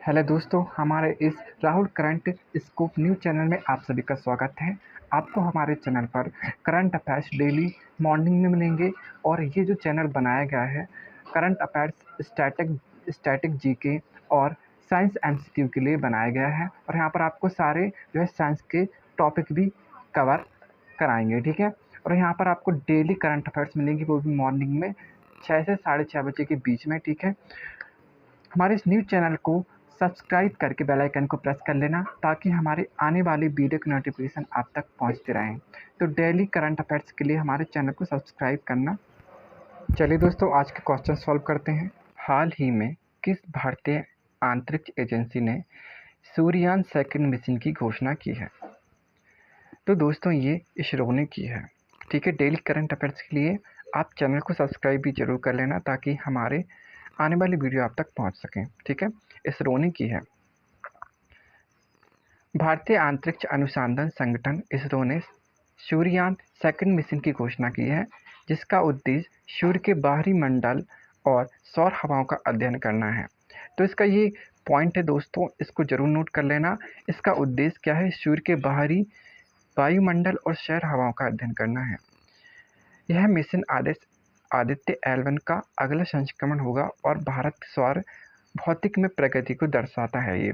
Hello दोस्तों, हमारे इस Rahul current scoop news channel में आप सभी का स्वागत है। आपको हमारे चैनल पर करंट अफेयर्स डेली मॉर्निंग में मिलेंगे और ये जो चैनल बनाया गया है करंट अफेयर्स स्टैटिक जीके और साइंस एमसीक्यू के लिए बनाया गया है। और यहाँ पर आपको सारे जो है साइंस के टॉपिक भी कवर कराएंगे, ठीक है। और यहाँ पर आपको डेली करंट अफेयर्स मिलेंगे, वो भी मॉर्निंग में 6 से 6:30 बजे के बीच में, ठीक है। हमारे इस न्यूज़ चैनल को सब्सक्राइब करके बेल आइकन को प्रेस कर लेना ताकि हमारे आने वाली वीडियो की नोटिफिकेशन आप तक पहुंचते रहें। तो डेली करंट अफेयर्स के लिए हमारे चैनल को सब्सक्राइब करना। चलिए दोस्तों, आज के क्वेश्चन सॉल्व करते हैं। हाल ही में किस भारतीय अंतरिक्ष एजेंसी ने सूर्ययान सेकंड मिशन की घोषणा की है? तो दोस्तों ये इसरो ने की है, ठीक है। डेली करंट अफेयर्स के लिए आप चैनल को सब्सक्राइब भी जरूर कर लेना ताकि हमारे आने वाली वीडियो आप तक पहुंच सकें, ठीक है। इसरो ने की है। भारतीय अंतरिक्ष अनुसंधान संगठन इसरो ने सूर्ययान सेकंड मिशन की घोषणा की है, जिसका उद्देश्य सूर्य के बाहरी मंडल और सौर हवाओं का अध्ययन करना है। तो इसका ये पॉइंट है दोस्तों, इसको जरूर नोट कर लेना। इसका उद्देश्य क्या है? सूर्य के बाहरी वायुमंडल और सौर हवाओं का अध्ययन करना है। यह मिशन आदित्य L1 का अगला संस्करण होगा और भारत सौर भौतिक में प्रगति को दर्शाता है ये।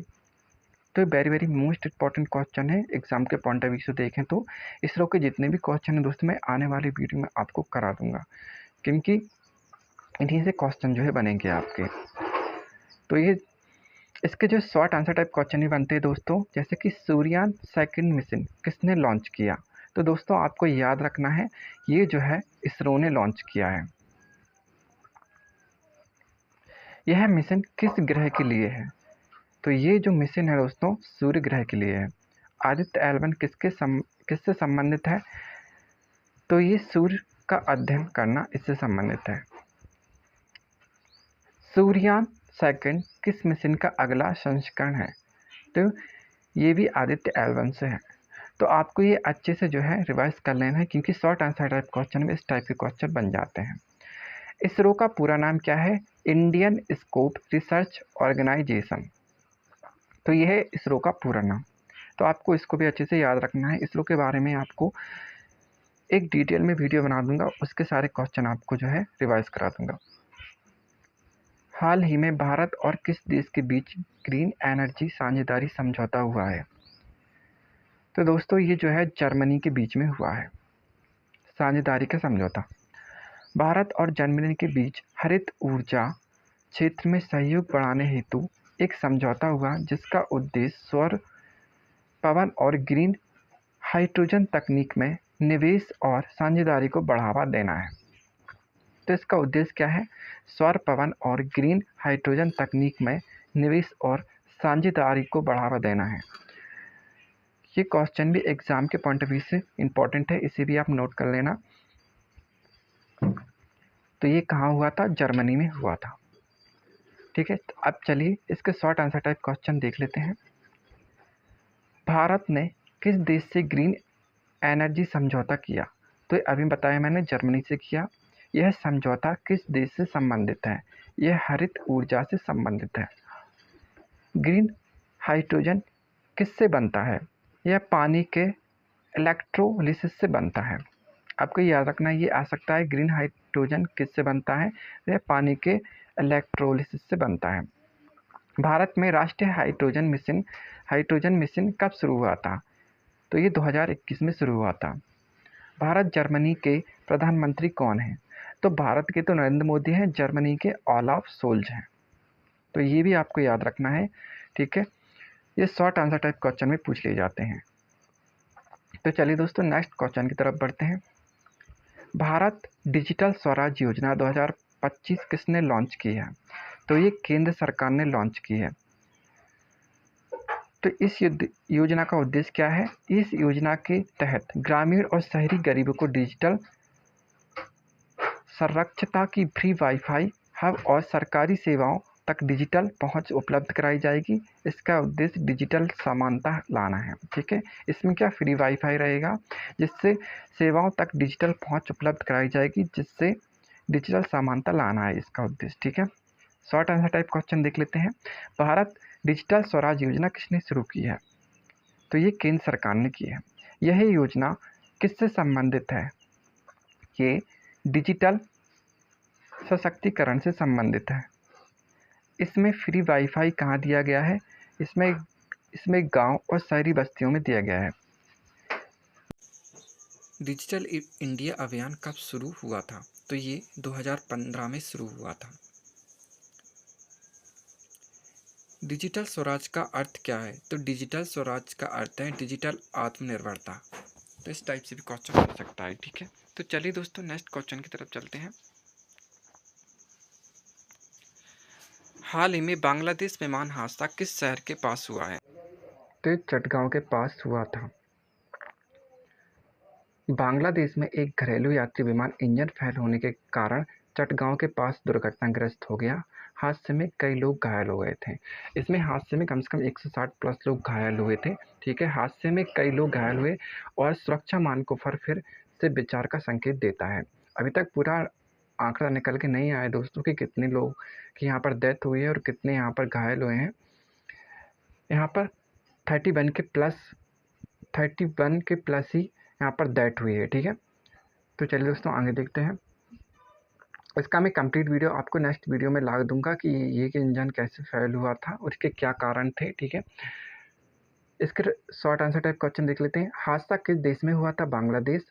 तो very very most important question है। एग्जाम के पॉइंट ऑफ व्यू से देखें तो इसरो के जितने भी क्वेश्चन हैं दोस्तों, मैं आने वाली वीडियो में आपको करा दूंगा, क्योंकि इन्हीं से क्वेश्चन जो है बनेंगे आपके। तो ये इसके जो शॉर्ट आंसर टाइप क्वेश्चन ही बनते हैं दोस्तों, जैसे कि सूर्ययान सेकंड मिशन किसने लॉन्च किया? तो दोस्तों आपको याद रखना है, ये जो है इसरो ने लॉन्च किया है। यह मिशन किस ग्रह के लिए है? तो ये जो मिशन है दोस्तों सूर्य ग्रह के लिए है। आदित्य L1 किससे संबंधित है? तो ये सूर्य का अध्ययन करना इससे संबंधित है। सूर्ययान सेकंड किस मिशन का अगला संस्करण है? तो ये भी आदित्य L1 से है। तो आपको ये अच्छे से जो है रिवाइज कर लेना है, क्योंकि शॉर्ट आंसर टाइप क्वेश्चन में इस टाइप के क्वेश्चन बन जाते हैं। इसरो का पूरा नाम क्या है? Indian scope research organisation. तो यह है इसरो का पूरा नाम। तो आपको इसको भी अच्छे से याद रखना है। इसरो के बारे में आपको एक डिटेल में वीडियो बना दूंगा, उसके सारे क्वेश्चन आपको जो है रिवाइज करा दूंगा। हाल ही में भारत और किस देश के बीच ग्रीन एनर्जी साझेदारी समझौता हुआ है? तो दोस्तों ये जो है जर्मनी के बीच में हुआ है साझेदारी का समझौता। भारत और जर्मनी के बीच हरित ऊर्जा क्षेत्र में सहयोग बढ़ाने हेतु एक समझौता हुआ, जिसका उद्देश्य सौर, पवन और ग्रीन हाइड्रोजन तकनीक में निवेश और साझेदारी को बढ़ावा देना है। तो इसका उद्देश्य क्या है? सौर, पवन और ग्रीन हाइड्रोजन तकनीक में निवेश और साझेदारी को बढ़ावा देना है। ये क्वेश्चन भी एग्जाम के पॉइंट ऑफ व्यू से इम्पोर्टेंट है, इसे भी आप नोट कर लेना। तो ये कहाँ हुआ था? जर्मनी में हुआ था, ठीक है। तो अब चलिए इसके शॉर्ट आंसर टाइप क्वेश्चन देख लेते हैं। भारत ने किस देश से ग्रीन एनर्जी समझौता किया? तो अभी बताया मैंने, जर्मनी से किया। यह समझौता किस देश से संबंधित है? यह हरित ऊर्जा से संबंधित है। ग्रीन हाइड्रोजन किससे बनता है? यह पानी के इलेक्ट्रोलिसिस से बनता है। आपको याद रखना, ये आ सकता है ग्रीन हाइड्रोजन किससे बनता है? यह पानी के इलेक्ट्रोलिसिस से बनता है। भारत में राष्ट्रीय हाइड्रोजन मिशन कब शुरू हुआ था? तो ये 2021 में शुरू हुआ था। भारत जर्मनी के प्रधानमंत्री कौन हैं? तो भारत के तो नरेंद्र मोदी हैं, जर्मनी के ओलाफ सोल्ज हैं। तो ये भी आपको याद रखना है, ठीक है। ये शॉर्ट आंसर टाइप क्वेश्चन में पूछ लिए जाते हैं। तो चलिए दोस्तों नेक्स्ट क्वेश्चन की तरफ बढ़ते हैं। भारत डिजिटल स्वराज योजना 2025 किसने लॉन्च की है? तो ये केंद्र सरकार ने लॉन्च की है। तो इस योजना का उद्देश्य क्या है? इस योजना के तहत ग्रामीण और शहरी गरीबों को डिजिटल साक्षरता की फ्री वाईफाई हब और सरकारी सेवाओं तक डिजिटल पहुंच उपलब्ध कराई जाएगी। इसका उद्देश्य डिजिटल समानता लाना है, ठीक है। इसमें क्या फ्री वाईफाई रहेगा, जिससे सेवाओं तक डिजिटल पहुंच उपलब्ध कराई जाएगी, जिससे डिजिटल समानता लाना है इसका उद्देश्य, ठीक है। शॉर्ट आंसर टाइप क्वेश्चन देख लेते हैं। भारत डिजिटल स्वराज योजना किसने शुरू की है? तो ये केंद्र सरकार ने की है। यह योजना किससे संबंधित है? ये डिजिटल सशक्तिकरण से संबंधित है। इसमें फ्री वाईफाई कहाँ दिया गया है? इसमें गांव और शहरी बस्तियों में दिया गया है। डिजिटल इंडिया अभियान कब शुरू हुआ था? तो ये 2015 में शुरू हुआ था। डिजिटल स्वराज का अर्थ क्या है? तो डिजिटल स्वराज का अर्थ है डिजिटल आत्मनिर्भरता। तो इस टाइप से भी क्वेश्चन हो सकता है, ठीक है। तो चलिए दोस्तों नेक्स्ट क्वेश्चन की तरफ चलते हैं। हाल ही में बांग्लादेश विमान हादसा किस शहर के पास हुआ है? तो चटगांव के पास हुआ था। बांग्लादेश में एक घरेलू यात्री विमान इंजन फेल होने के कारण चटगांव के पास दुर्घटनाग्रस्त हो गया। हादसे में कई लोग घायल हो गए थे। इसमें हादसे में कम से कम 160 प्लस लोग घायल हुए थे, ठीक है। हादसे में कई लोग घायल हुए और सुरक्षा मानकों पर फिर से विचार का संकेत देता है। अभी तक पूरा आंकड़ा निकल के नहीं आया दोस्तों कि कितने लोग की यहाँ पर डेथ हुई है और कितने यहाँ पर घायल हुए हैं। यहाँ पर 31 के प्लस ही यहाँ पर डेथ हुई है, ठीक है। तो चलिए दोस्तों आगे देखते हैं। इसका मैं कंप्लीट वीडियो आपको नेक्स्ट वीडियो में ला दूंगा कि ये कि इंजन कैसे फेल हुआ था और इसके क्या कारण थे, ठीक है। इसके शॉर्ट आंसर टाइप क्वेश्चन देख लेते हैं। हादसा किस देश में हुआ था? बांग्लादेश।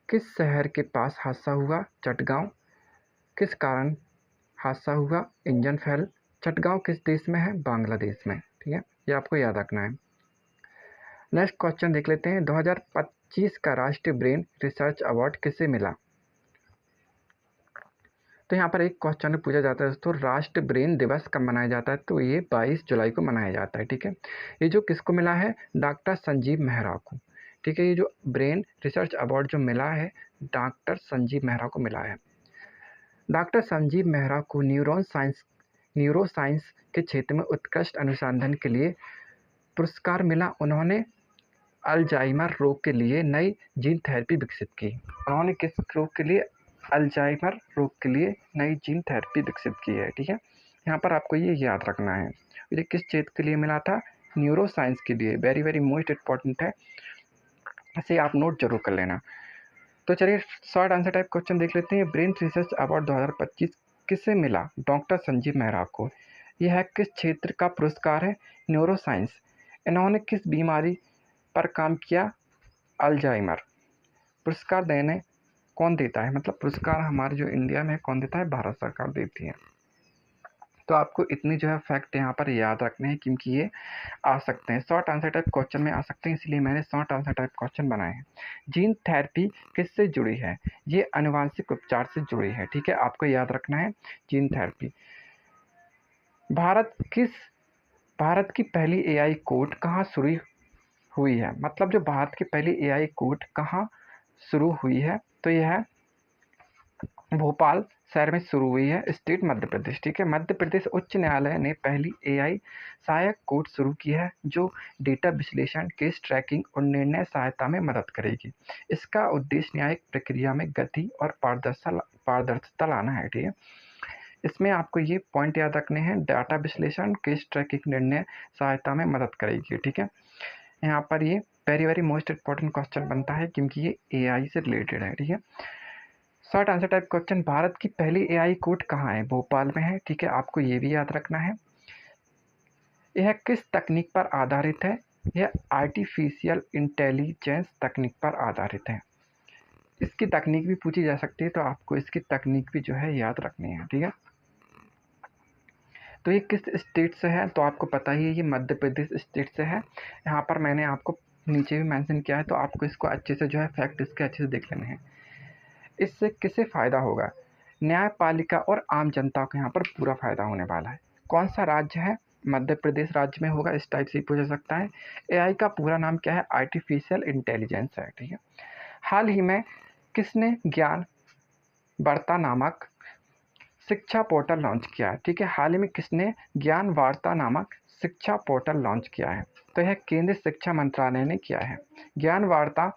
किस शहर के पास हादसा हुआ? चटगांव। किस कारण हादसा हुआ? Engine fail. चटगांव किस देश में है? बांग्लादेश में, ठीक है। ये आपको याद रखना है। नेक्स्ट क्वेश्चन देख लेते हैं। 2025 का राष्ट्रीय ब्रेन रिसर्च अवार्ड किसे मिला? तो यहाँ पर एक क्वेश्चन पूछा जाता है दोस्तों, राष्ट्रीय ब्रेन दिवस कब मनाया जाता है? तो ये 22 जुलाई को मनाया जाता है, ठीक है। ये जो किसको मिला है? डॉक्टर संजीव मेहरा को, ठीक है। ये जो ब्रेन रिसर्च अवार्ड जो मिला है डॉक्टर संजीव मेहरा को मिला है। डॉक्टर संजीव मेहरा को न्यूरो साइंस के क्षेत्र में उत्कृष्ट अनुसंधान के लिए पुरस्कार मिला। उन्होंने अल्जाइमर रोग के लिए नई जीन थेरेपी विकसित की। उन्होंने किस रोग के लिए? अल्जाइमर रोग के लिए नई जीन थेरेपी विकसित की है, ठीक है। यहाँ पर आपको ये याद रखना है। ये किस क्षेत्र के लिए मिला था? न्यूरो साइंस के लिए। वेरी वेरी मोस्ट इम्पॉर्टेंट है, इसे आप नोट जरूर कर लेना। तो चलिए शॉर्ट आंसर टाइप क्वेश्चन देख लेते हैं। ब्रेन रिसर्च अवार्ड 2025 किसे मिला? डॉक्टर संजीव मेहरा को। यह किस क्षेत्र का पुरस्कार है? Neuro science. इन्होंने किस बीमारी पर काम किया? अल्जाइमर। पुरस्कार देने कौन देता है? मतलब पुरस्कार हमारे जो इंडिया में कौन देता है? भारत सरकार देती है। तो आपको इतनी जो है फैक्ट यहाँ पर याद रखने हैं क्योंकि ये आ सकते हैं, शॉर्ट आंसर टाइप क्वेश्चन में आ सकते हैं, इसलिए मैंने शॉर्ट आंसर टाइप क्वेश्चन बनाए हैं। जीन थेरेपी किससे जुड़ी है? ये आनुवंशिक उपचार से जुड़ी है, ठीक है। आपको याद रखना है जीन थेरेपी। भारत की पहली एआई कोर्ट कहाँ शुरू हुई है? मतलब जो भारत की पहली एआई कोर्ट कहाँ शुरू हुई है? तो यह भोपाल शहर में शुरू हुई है, स्टेट मध्य प्रदेश, ठीक है। मध्य प्रदेश उच्च न्यायालय ने पहली एआई सहायक कोर्ट शुरू की है जो डेटा विश्लेषण, केस ट्रैकिंग और निर्णय सहायता में मदद करेगी। इसका उद्देश्य न्यायिक प्रक्रिया में गति और पारदर्शिता लाना है, ठीक है। इसमें आपको ये पॉइंट याद रखने हैं, डाटा विश्लेषण, केस ट्रैकिंग, निर्णय सहायता में मदद करेगी, ठीक है। यहाँ पर ये very very most important question बनता है क्योंकि ये एआई से रिलेटेड है, ठीक है। Short answer type question, Bharat की पहली एआई कोर्ट कहाँ है? भोपाल में है, ठीक है। आपको ये भी याद रखना है। यह किस तकनीक पर आधारित है? यह आर्टिफिशियल इंटेलिजेंस तकनीक पर आधारित है। इसकी तकनीक भी पूछी जा सकती है, तो आपको इसकी तकनीक भी जो है याद रखनी है, ठीक है। तो ये किस स्टेट से है? तो आपको पता ही है ये मध्य प्रदेश स्टेट से है। यहाँ पर मैंने आपको नीचे भी मेंशन किया है, तो आपको इसको अच्छे से जो है फैक्ट इसके अच्छे से देख लेने हैं। इससे किसे फ़ायदा होगा? न्यायपालिका और आम जनता को यहाँ पर पूरा फ़ायदा होने वाला है। कौन सा राज्य है? मध्य प्रदेश राज्य में होगा, इस टाइप से ही पूछा सकता है। एआई का पूरा नाम क्या है? आर्टिफिशियल इंटेलिजेंस है, ठीक है। हाल ही में किसने ज्ञान वार्ता नामक शिक्षा पोर्टल लॉन्च किया है? ठीक है, हाल ही में किसने ज्ञान वार्ता नामक शिक्षा पोर्टल लॉन्च किया है? तो यह केंद्रीय शिक्षा मंत्रालय ने किया है। ज्ञान वार्ता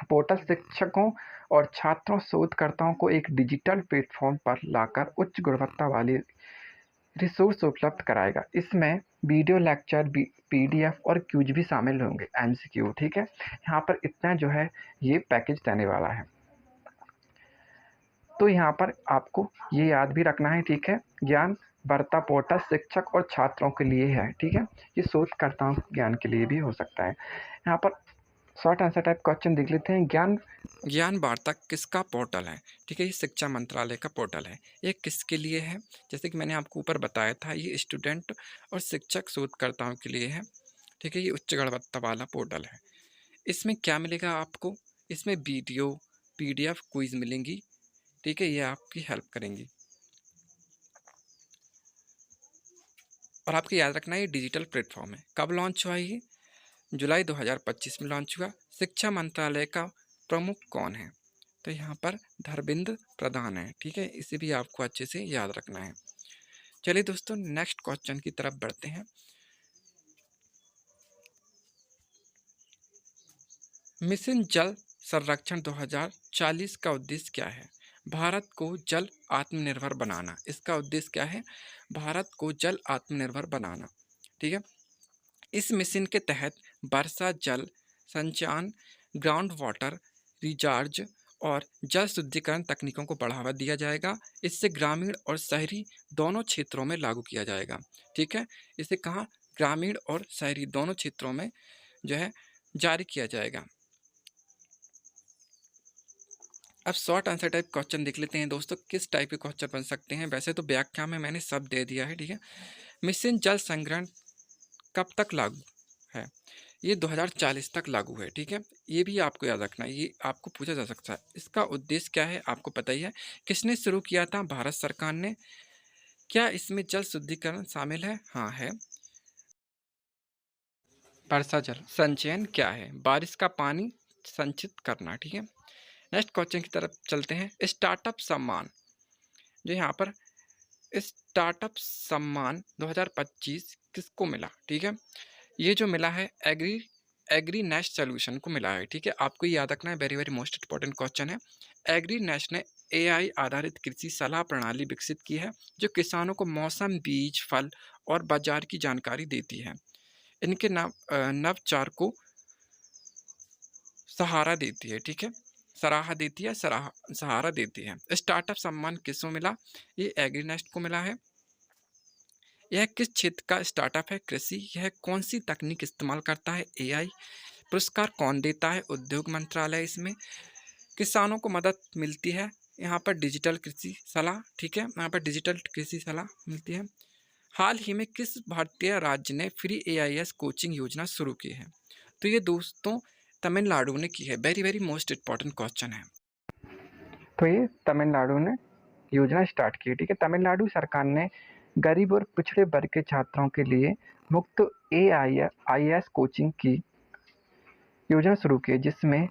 पोर्टल शिक्षकों और छात्रों शोधकर्ताओं को एक डिजिटल प्लेटफॉर्म पर लाकर उच्च गुणवत्ता वाली रिसोर्स उपलब्ध कराएगा। इसमें वीडियो लेक्चर, पीडीएफ और क्विज भी शामिल होंगे, एमसीक्यू। ठीक है, यहाँ पर इतना जो है ये पैकेज देने वाला है। तो यहाँ पर आपको ये याद भी रखना है, ठीक है, ज्ञान वार्ता पोर्टल शिक्षक और छात्रों के लिए है। ठीक है, ये शोधकर्ताओं ज्ञान के लिए भी हो सकता है। यहाँ पर शॉर्ट आंसर टाइप क्वेश्चन देख लेते हैं। ज्ञान वार्ता किसका पोर्टल है? ठीक है, ये शिक्षा मंत्रालय का पोर्टल है। ये किसके लिए है? जैसे कि मैंने आपको ऊपर बताया था, ये स्टूडेंट और शिक्षक शोधकर्ताओं के लिए है। ठीक है, ये उच्च गुणवत्ता वाला पोर्टल है। इसमें क्या मिलेगा आपको? इसमें वीडियो, पीडीएफ, क्विज मिलेंगी। ठीक है, ये आपकी हेल्प करेंगी। और आपको याद रखना है, ये डिजिटल प्लेटफॉर्म है। कब लॉन्च हुआ ये? जुलाई 2025 में लॉन्च हुआ। शिक्षा मंत्रालय का प्रमुख कौन है? तो यहाँ पर धर्मेंद्र प्रधान है। ठीक है, इसे भी आपको अच्छे से याद रखना है। चलिए दोस्तों, नेक्स्ट क्वेश्चन की तरफ बढ़ते हैं। मिशन जल संरक्षण 2040 का उद्देश्य क्या है? भारत को जल आत्मनिर्भर बनाना। इसका उद्देश्य क्या है? भारत को जल आत्मनिर्भर बनाना। ठीक है, इस मिशन के तहत वर्षा जल संचयन, ग्राउंड वाटर रिचार्ज और जल शुद्धिकरण तकनीकों को बढ़ावा दिया जाएगा। इससे ग्रामीण और शहरी दोनों क्षेत्रों में लागू किया जाएगा। ठीक है, इसे कहाँ? ग्रामीण और शहरी दोनों क्षेत्रों में जो है जारी किया जाएगा। अब शॉर्ट आंसर टाइप क्वेश्चन देख लेते हैं दोस्तों, किस टाइप के क्वेश्चन बन सकते हैं। वैसे तो व्याख्या में मैंने सब दे दिया है। ठीक है, मिशन जल संग्रहण कब तक लागू है? ये 2040 तक लागू है। ठीक है, ये भी आपको याद रखना है, ये आपको पूछा जा सकता है। इसका उद्देश्य क्या है आपको पता ही है। किसने शुरू किया था? भारत सरकार ने। क्या इसमें जल शुद्धिकरण शामिल है? हाँ है। वर्षा जल संचयन क्या है? बारिश का पानी संचित करना। ठीक है, नेक्स्ट क्वेश्चन की तरफ चलते हैं। स्टार्टअप सम्मान, जो यहाँ पर स्टार्टअप सम्मान 2025 किसको मिला? ठीक है, ये जो मिला है एग्री नेस्ट सोल्यूशन को मिला है। ठीक है, आपको ये याद रखना है, very very most important question है। एग्री नेस्ट ने एआई आधारित कृषि सलाह प्रणाली विकसित की है, जो किसानों को मौसम, बीज, फल और बाजार की जानकारी देती है। इनके नवचार को सहारा देती है। ठीक है, सराहा देती है, सहारा देती है। स्टार्टअप सम्मान किसको मिला? ये एग्री नेस्ट को मिला है। यह किस क्षेत्र का स्टार्टअप है? कृषि। यह कौन सी तकनीक इस्तेमाल करता है? एआई। पुरस्कार कौन देता है? उद्योग मंत्रालय। इसमें किसानों को मदद मिलती है यहाँ पर डिजिटल कृषि सलाह। ठीक है, यहाँ पर डिजिटल कृषि सलाह मिलती है। हाल ही में किस भारतीय राज्य ने फ्री एआईएस कोचिंग योजना शुरू की है? तो ये दोस्तों तमिलनाडु ने की है। Very very most important question है। तो ये तमिलनाडु ने योजना स्टार्ट की। ठीक है, तमिलनाडु सरकार ने गरीब और पिछड़े वर्ग के छात्रों के लिए मुफ्त एआईएस कोचिंग की योजना शुरू की, जिसमें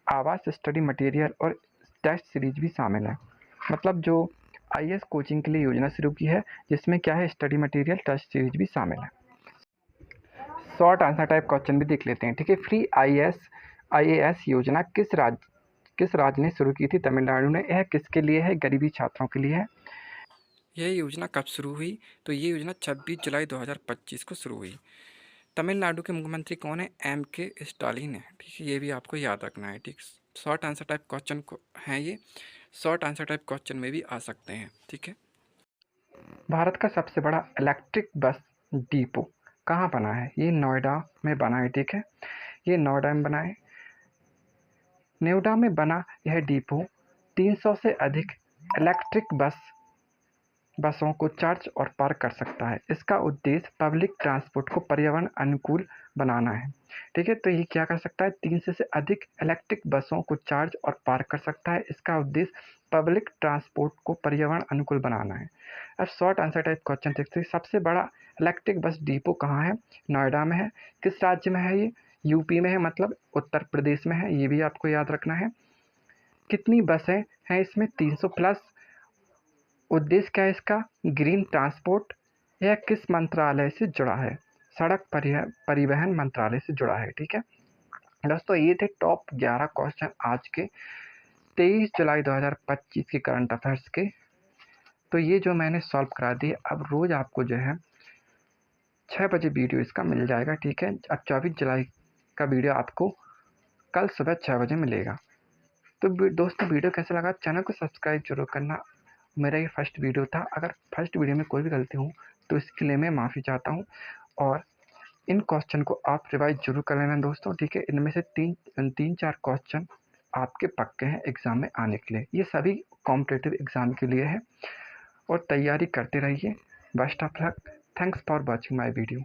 आवास, स्टडी मटेरियल और टेस्ट सीरीज भी शामिल है। मतलब जो आईएएस कोचिंग के लिए योजना शुरू की है, जिसमें क्या है? स्टडी मटेरियल, टेस्ट सीरीज भी शामिल है। शॉर्ट आंसर टाइप क्वेश्चन भी देख लेते हैं। ठीक है, फ्री आईएएस योजना किस राज्य ने शुरू की थी? तमिलनाडु ने। यह किसके लिए है? गरीबी छात्रों के लिए है। यह योजना कब शुरू हुई? तो ये योजना 26 जुलाई 2025 को शुरू हुई। तमिलनाडु के मुख्यमंत्री कौन है? के स्टालिन है। ठीक है, ये भी आपको याद रखना है। ठीक, शॉर्ट आंसर टाइप क्वेश्चन हैं ये। शॉर्ट आंसर टाइप क्वेश्चन में भी आ सकते हैं। ठीक है, भारत का सबसे बड़ा इलेक्ट्रिक बस डिपो कहाँ बना है? ये नोएडा में बना है। ठीक है, ये नोएडा में बना है। नोएडा में बना यह डिपो 300 से अधिक इलेक्ट्रिक बसों को चार्ज और पार्क कर सकता है। इसका उद्देश्य पब्लिक ट्रांसपोर्ट को पर्यावरण अनुकूल बनाना है। ठीक है, तो ये क्या कर सकता है? 300 से अधिक इलेक्ट्रिक बसों को चार्ज और पार्क कर सकता है। इसका उद्देश्य पब्लिक ट्रांसपोर्ट को पर्यावरण अनुकूल बनाना है। अब शॉर्ट आंसर टाइप क्वेश्चन देखते हैं। सबसे बड़ा इलेक्ट्रिक बस डिपो कहाँ है? नोएडा में है। किस राज्य में है ये? यूपी में है, मतलब उत्तर प्रदेश में है। ये भी आपको याद रखना है। कितनी बसें हैं इसमें? 300 प्लस। उद्देश्य क्या है इसका? Green transport. यह किस मंत्रालय से जुड़ा है? सड़क परिवहन मंत्रालय से जुड़ा है। ठीक है, दोस्तों ये थे टॉप 11 क्वेश्चन आज के 23 जुलाई 2025 के करंट अफेयर्स के। तो ये जो मैंने सॉल्व करा दिए, अब रोज़ आपको जो है 6 बजे वीडियो इसका मिल जाएगा, ठीक है। अब 24 जुलाई का वीडियो आपको कल सुबह 6 बजे मिलेगा। तो दोस्तों वीडियो कैसा लगा, चैनल को सब्सक्राइब जरूर करना। मेरा ये फर्स्ट वीडियो था, अगर फर्स्ट वीडियो में कोई भी गलती हो तो इसके लिए मैं माफ़ी चाहता हूँ। और इन क्वेश्चन को आप रिवाइज जरूर कर लेना दोस्तों, ठीक है। इनमें से तीन चार क्वेश्चन आपके पक्के हैं एग्ज़ाम में आने के लिए। ये सभी कॉम्पिटिटिव एग्ज़ाम के लिए है और तैयारी करते रहिए। Best of luck. Thanks for watching my video.